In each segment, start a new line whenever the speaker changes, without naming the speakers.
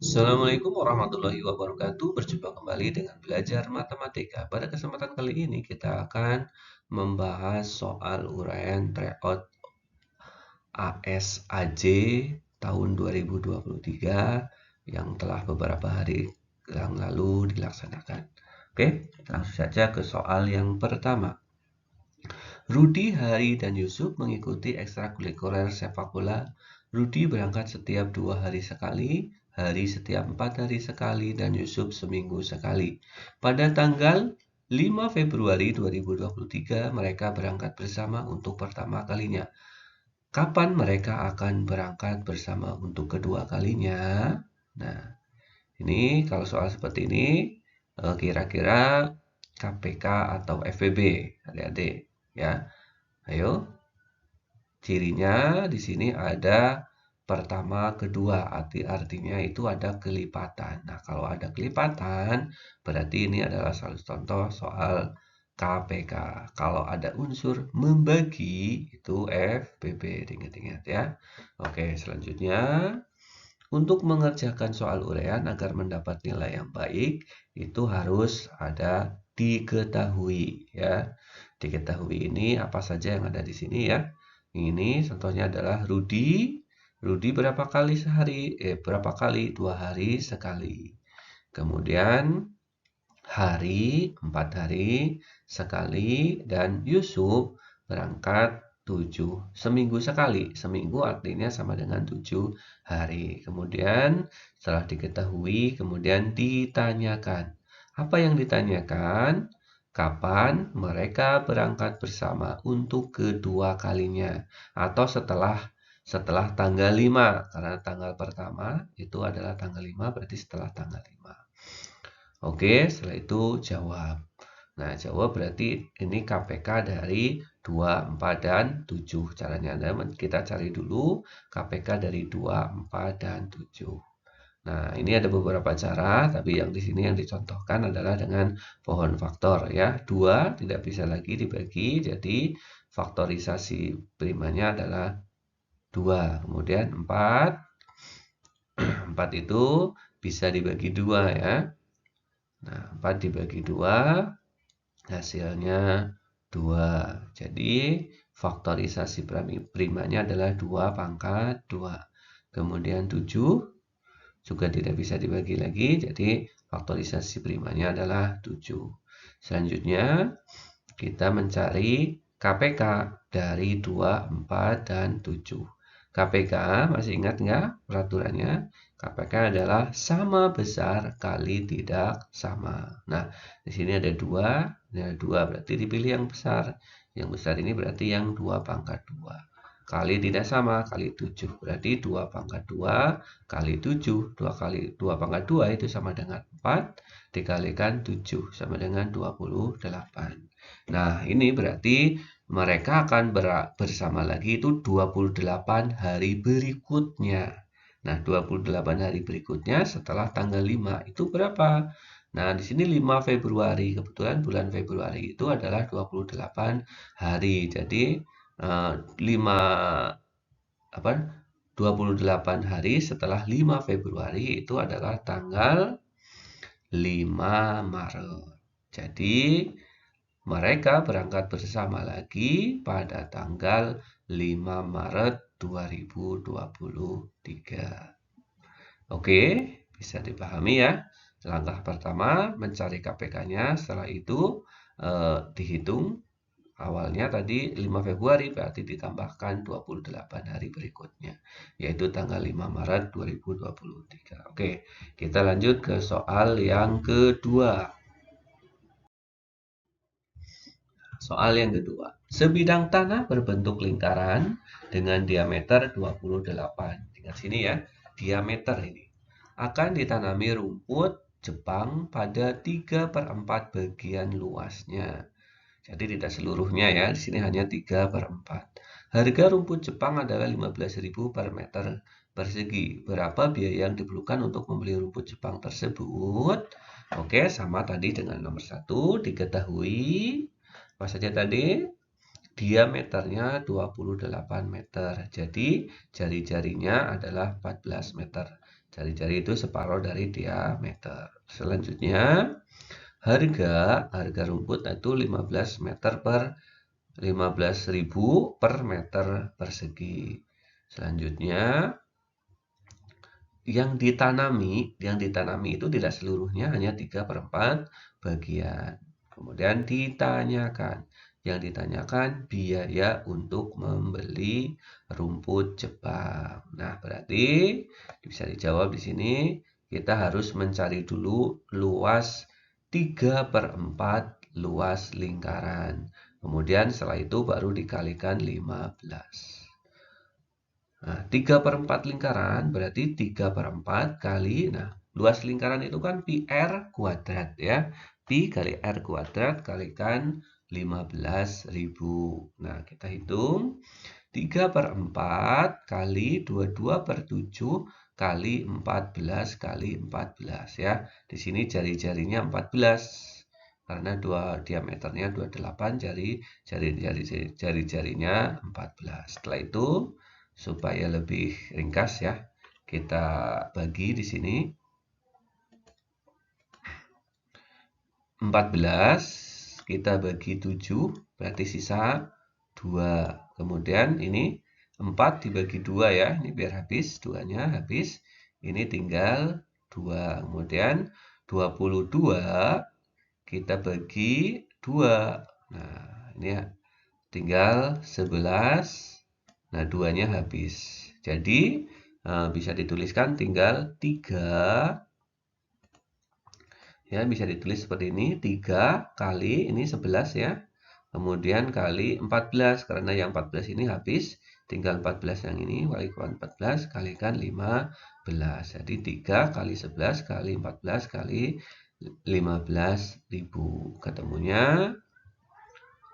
Assalamualaikum warahmatullahi wabarakatuh. Berjumpa kembali dengan belajar matematika. Pada kesempatan kali ini kita akan membahas soal uraian tryout ASAJ tahun 2023 yang telah beberapa hari yang lalu dilaksanakan. Oke, langsung saja ke soal yang pertama. Rudi, Hari, dan Yusuf mengikuti ekstrakurikuler sepak bola. Rudi berangkat setiap 2 hari sekali, Hari setiap 4 hari sekali, dan Yusuf seminggu sekali. Pada tanggal 5 Februari 2023, mereka berangkat bersama untuk pertama kalinya. Kapan mereka akan berangkat bersama untuk kedua kalinya? Nah, ini kalau soal seperti ini, kira-kira KPK atau FVB, adik-adik, ya. Ayo, cirinya di sini ada pertama, kedua, artinya itu ada kelipatan. Nah, kalau ada kelipatan, berarti ini adalah salah satu contoh soal KPK. Kalau ada unsur membagi, itu FBB, ingat-ingat ya. Oke, selanjutnya, untuk mengerjakan soal uraian agar mendapat nilai yang baik, itu harus ada diketahui ya. Diketahui ini apa saja yang ada di sini ya. Ini contohnya adalah Rudi. Rudi berapa kali sehari? Berapa kali? 2 hari sekali. Kemudian Hari, 4 hari sekali. Dan Yusuf berangkat 7 seminggu sekali. Seminggu artinya sama dengan 7 hari. Kemudian setelah diketahui, kemudian ditanyakan. Apa yang ditanyakan? Kapan mereka berangkat bersama untuk kedua kalinya? Atau setelah tanggal 5. Karena tanggal pertama itu adalah tanggal 5, berarti setelah tanggal 5. Oke, setelah itu jawab. Nah, jawab berarti ini KPK dari 2, 4, dan 7. Caranya kita cari dulu KPK dari 2, 4, dan 7. Nah, ini ada beberapa cara, tapi yang di sini yang dicontohkan adalah dengan pohon faktor ya. 2 tidak bisa lagi dibagi, jadi faktorisasi primanya adalah 2. Kemudian 4, 4 itu bisa dibagi 2 ya. Nah, 4 dibagi 2, hasilnya 2. Jadi, faktorisasi primanya adalah 2 pangkat 2. Kemudian 7 juga tidak bisa dibagi lagi, jadi faktorisasi primanya adalah 7. Selanjutnya, kita mencari KPK dari 2, 4, dan 7. KPK, masih ingat nggak peraturannya? KPK adalah sama besar kali tidak sama. Nah, di sini ada 2, berarti dipilih yang besar. Yang besar ini berarti yang 2 pangkat 2. Kali tidak sama, kali 7. Berarti 2 pangkat 2 kali 7. 2 pangkat 2 itu sama dengan 4, dikalikan 7, sama dengan 28. Nah, ini berarti mereka akan bersama lagi itu 28 hari berikutnya. Nah, 28 hari berikutnya setelah tanggal 5 itu berapa? Nah, di sini 5 Februari. Kebetulan bulan Februari itu adalah 28 hari. Jadi 5 apa 28 hari setelah 5 Februari itu adalah tanggal 5 Maret. Jadi mereka berangkat bersama lagi pada tanggal 5 Maret 2023. Oke, bisa dipahami ya. Langkah pertama mencari KPK-nya, setelah itu dihitung. Awalnya tadi 5 Februari berarti ditambahkan 28 hari berikutnya, yaitu tanggal 5 Maret 2023. Oke, kita lanjut ke soal yang kedua. Soal yang kedua. Sebidang tanah berbentuk lingkaran dengan diameter 28. Ingat sini ya, diameter ini. Akan ditanami rumput Jepang pada 3/4 bagian luasnya. Jadi tidak seluruhnya ya, di sini hanya 3/4. Harga rumput Jepang adalah 15.000 per meter persegi. Berapa biaya yang diperlukan untuk membeli rumput Jepang tersebut? Oke, sama tadi dengan nomor 1, diketahui apa saja tadi? Diameternya 28 meter. Jadi jari-jarinya adalah 14 meter. Jari-jari itu separuh dari diameter. Selanjutnya, harga rumput itu 15.000 per meter persegi. Selanjutnya, yang ditanami itu tidak seluruhnya, hanya 3/4 bagian. Kemudian yang ditanyakan biaya untuk membeli rumput Jepang. Nah, berarti bisa dijawab di sini. Kita harus mencari dulu luas 3/4 luas lingkaran. Kemudian setelah itu baru dikalikan 15. Nah, 3/4 lingkaran berarti 3/4 kali, nah, luas lingkaran itu kan pi R kuadrat ya. Pi kali R kuadrat kalikan 15.000. Nah, kita hitung 3/4 kali 22/7 kali 14 kali 14 ya. Di sini jari-jarinya 14. Karena diameternya 28, jari-jarinya 14. Setelah itu supaya lebih ringkas ya, kita bagi di sini 14 kita bagi 7 berarti sisa 2. Kemudian ini 4 dibagi 2 ya, ini biar habis, 2-nya habis. Ini tinggal 2. Kemudian 22 kita bagi 2. Nah, ini ya, tinggal 11. Nah, 2-nya habis. Jadi, bisa dituliskan tinggal 3. Ya, bisa ditulis seperti ini. 3 kali, ini 11 ya. Kemudian kali 14. Karena yang 14 ini habis. Tinggal 14 yang ini. Kalikan 14 kalikan 15. Jadi, 3 kali 11 kali 14 kali 15.000. Ketemunya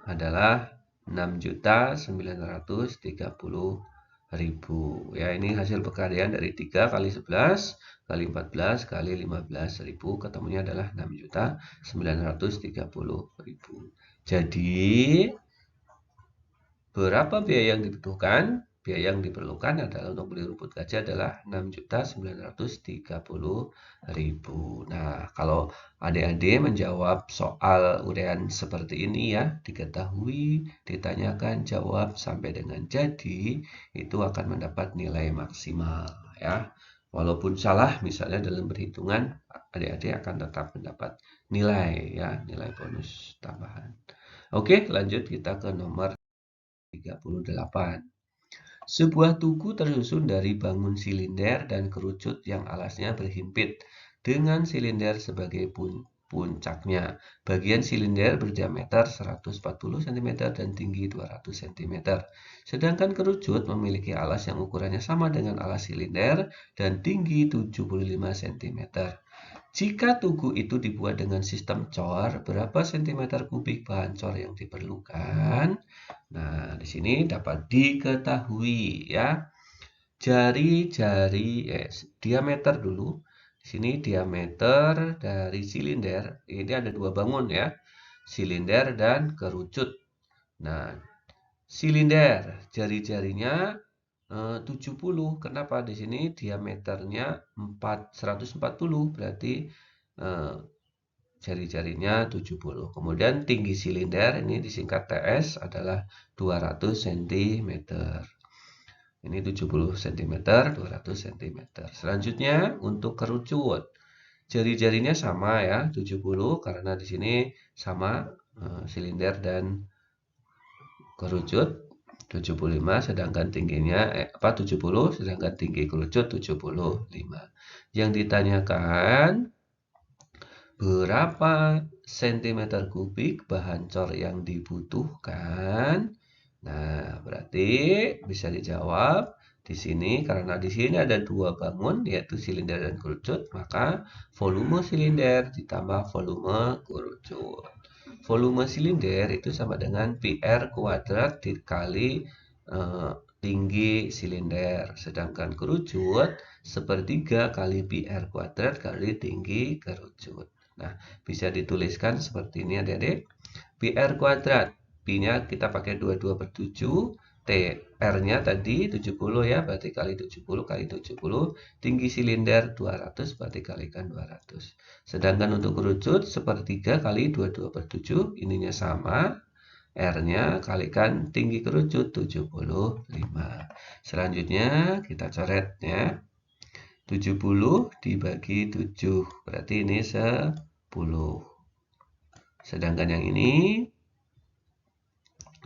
adalah 6.930.000 ya. Ini hasil pegadaian dari 3 kali 11 kali 14 kali 15.000, ketemunya adalah 6.930.000. Jadi berapa biaya yang dibutuhkan? Biaya yang diperlukan adalah untuk beli rumput gajah adalah 6.930.000. Nah, kalau adik-adik menjawab soal uraian seperti ini ya, diketahui, ditanyakan, jawab sampai dengan jadi, itu akan mendapat nilai maksimal ya. Walaupun salah misalnya dalam perhitungan, adik-adik akan tetap mendapat nilai ya, nilai bonus tambahan. Oke, lanjut kita ke nomor 38. Sebuah tugu tersusun dari bangun silinder dan kerucut yang alasnya berhimpit dengan silinder sebagai puncaknya. Bagian silinder berdiameter 140 cm dan tinggi 200 cm. Sedangkan kerucut memiliki alas yang ukurannya sama dengan alas silinder dan tinggi 75 cm. Jika tugu itu dibuat dengan sistem cor, berapa cm kubik bahan cor yang diperlukan? Nah, di sini dapat diketahui ya. Diameter dulu. Di sini diameter dari silinder. Ini ada dua bangun ya. Silinder dan kerucut. Nah, silinder jari-jarinya 70. Kenapa? Di sini diameternya 140, berarti jari-jarinya 70. Kemudian tinggi silinder, ini disingkat TS, adalah 200 cm. Ini 70 cm, 200 cm. Selanjutnya untuk kerucut. Jari-jarinya sama ya, 70 karena di sini sama silinder dan kerucut 75, sedangkan tingginya 70, sedangkan tinggi kerucut 75. Yang ditanyakan berapa cm kubik bahan cor yang dibutuhkan? Nah, berarti bisa dijawab di sini karena di sini ada dua bangun yaitu silinder dan kerucut, maka volume silinder ditambah volume kerucut. Volume silinder itu sama dengan PR kuadrat dikali tinggi silinder, sedangkan kerucut sepertiga kali PR kuadrat kali tinggi kerucut. Nah, bisa dituliskan seperti ini adik-adik. PR kuadrat, P-nya kita pakai 22/7, T R-nya tadi 70 ya, berarti kali 70 kali 70. Tinggi silinder 200, berarti kalikan 200. Sedangkan untuk kerucut, sepertiga kali 22/7, ininya sama. R-nya kalikan tinggi kerucut 75. Selanjutnya kita coret ya. 70 dibagi 7, berarti ini 10. Sedangkan yang ini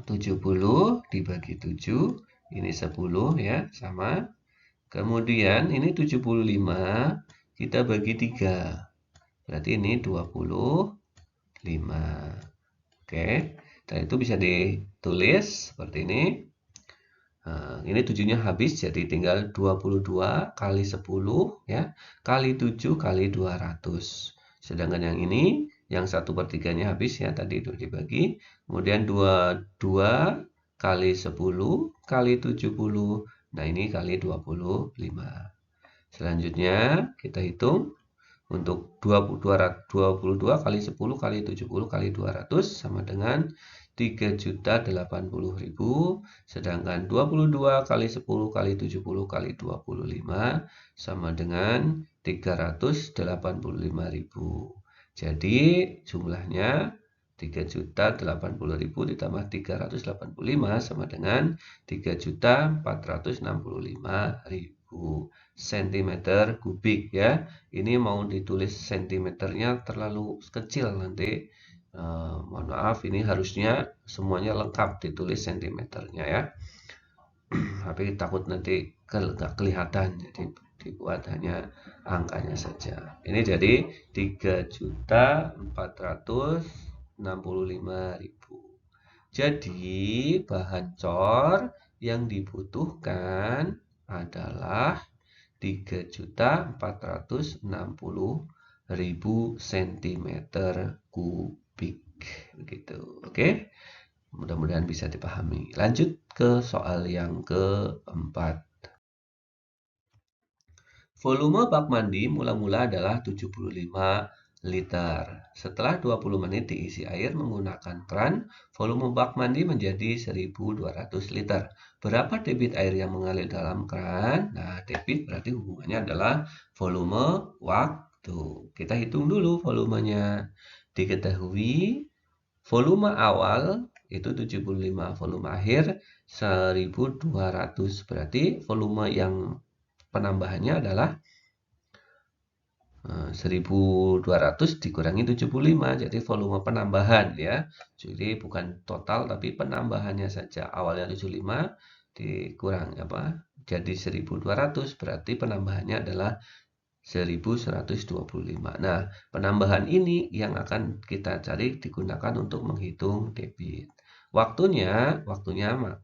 70 dibagi 7, ini 10 ya, sama. Kemudian ini 75 kita bagi 3. Berarti ini 25. Oke. Dan itu bisa ditulis seperti ini. Nah, ini 7-nya habis, jadi tinggal 22 kali 10 ya, kali 7 kali 200. Sedangkan yang ini, yang 1/3-nya habis ya, tadi itu dibagi. Kemudian 22 kali 10 kali 70. Nah, ini kali 25. Selanjutnya kita hitung untuk 22 kali 10 kali 70 kali 200 sama dengan 3.080.000, sedangkan 22 kali 10 kali 70 kali 25 sama dengan 385.000. Jadi jumlahnya 3.080.000 ditambah 385 sama dengan 3.465.000 cm3 ya. Ini mau ditulis sentimeternya terlalu kecil nanti. Mohon maaf, ini harusnya semuanya lengkap ditulis sentimeternya ya. Tapi takut nanti nggak kelihatan, jadi dibuat hanya angkanya saja. Ini jadi 3.465.000. Jadi bahan cor yang dibutuhkan adalah 3.460.000 cm3 begitu. Oke, mudah-mudahan bisa dipahami. Lanjut ke soal yang keempat. Volume bak mandi mula-mula adalah 75 liter. Setelah 20 menit diisi air menggunakan kran, volume bak mandi menjadi 1.200 liter. Berapa debit air yang mengalir dalam kran? Nah, debit berarti hubungannya adalah volume waktu. Kita hitung dulu volumenya. Diketahui volume awal itu 75, volume akhir 1.200. Berarti volume yang penambahannya adalah 1.200 dikurangi 75, jadi volume penambahan ya. Jadi bukan total tapi penambahannya saja. Awalnya 75 dikurang jadi 1.200, berarti penambahannya adalah 1.125. Nah, penambahan ini yang akan kita cari digunakan untuk menghitung debit. Waktunya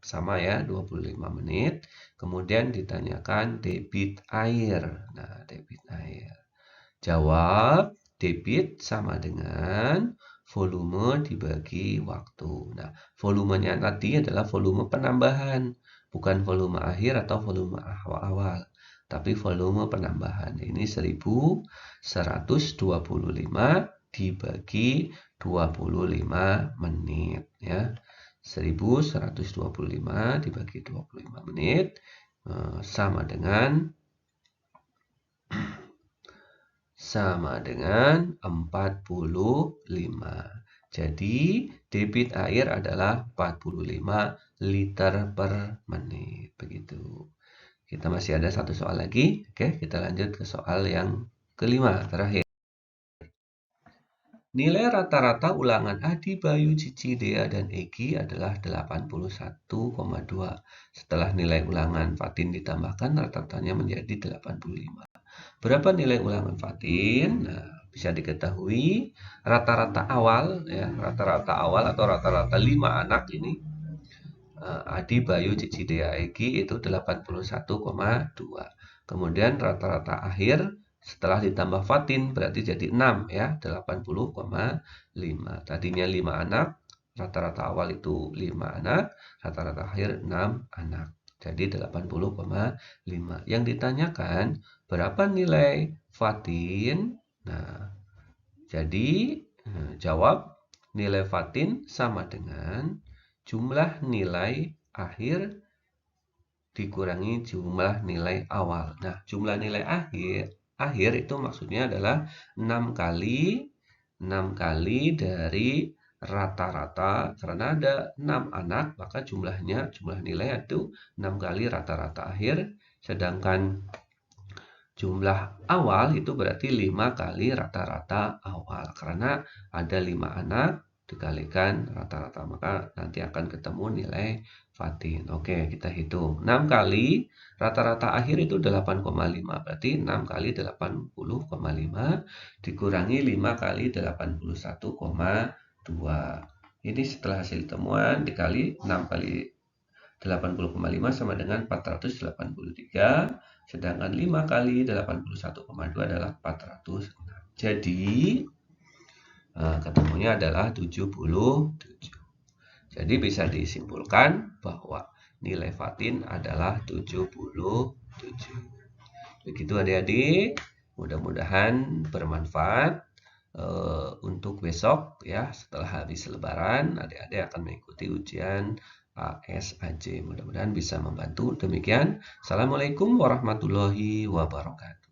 sama ya, 25 menit. Kemudian ditanyakan debit air. Nah, debit air. Jawab, debit sama dengan volume dibagi waktu. Nah, volumenya tadi adalah volume penambahan, bukan volume akhir atau volume awal, tapi volume penambahan. Ini 1.125 dibagi 25 menit ya. 1.125 dibagi 25 menit sama dengan 45. Jadi debit air adalah 45 liter per menit. Begitu. Kita masih ada satu soal lagi. Oke, kita lanjut ke soal yang kelima, terakhir. Nilai rata-rata ulangan Adi, Bayu, Cici, Dea, dan Egi adalah 81,2. Setelah nilai ulangan Fatin ditambahkan, rata-ratanya menjadi 85. Berapa nilai ulangan Fatin? Nah, bisa diketahui rata-rata awal ya, rata-rata awal atau rata-rata 5 anak ini Adi, Bayu, Cici, Dea, Egi itu 81,2. Kemudian rata-rata akhir setelah ditambah Fatin berarti jadi 6 ya, 80,5. Tadinya 5 anak, rata-rata awal itu 5 anak, rata-rata akhir 6 anak. Jadi 80,5. Yang ditanyakan berapa nilai Fatin? Nah, jadi jawab nilai Fatin sama dengan jumlah nilai akhir dikurangi jumlah nilai awal. Nah, jumlah nilai akhir itu maksudnya adalah 6 kali dari rata-rata. Karena ada 6 anak, maka jumlah nilai itu 6 kali rata-rata akhir. Sedangkan jumlah awal itu berarti 5 kali rata-rata awal. Karena ada 5 anak dikalikan rata-rata, maka nanti akan ketemu nilai Fatin. Oke, kita hitung. 6 kali rata-rata akhir itu 8,5. Berarti 6 kali 80,5 dikurangi 5 kali 81,2. Ini setelah hasil temuan dikali 6 kali 80,5 sama dengan 483. Sedangkan 5 kali 81,2 adalah 406. Jadi, ketemunya adalah 77. Jadi bisa disimpulkan bahwa nilai Fatin adalah 77. Begitu adik-adik, mudah-mudahan bermanfaat untuk besok ya. Setelah habis lebaran, adik-adik akan mengikuti ujian ASAJ. Mudah-mudahan bisa membantu. Demikian, Assalamualaikum warahmatullahi wabarakatuh.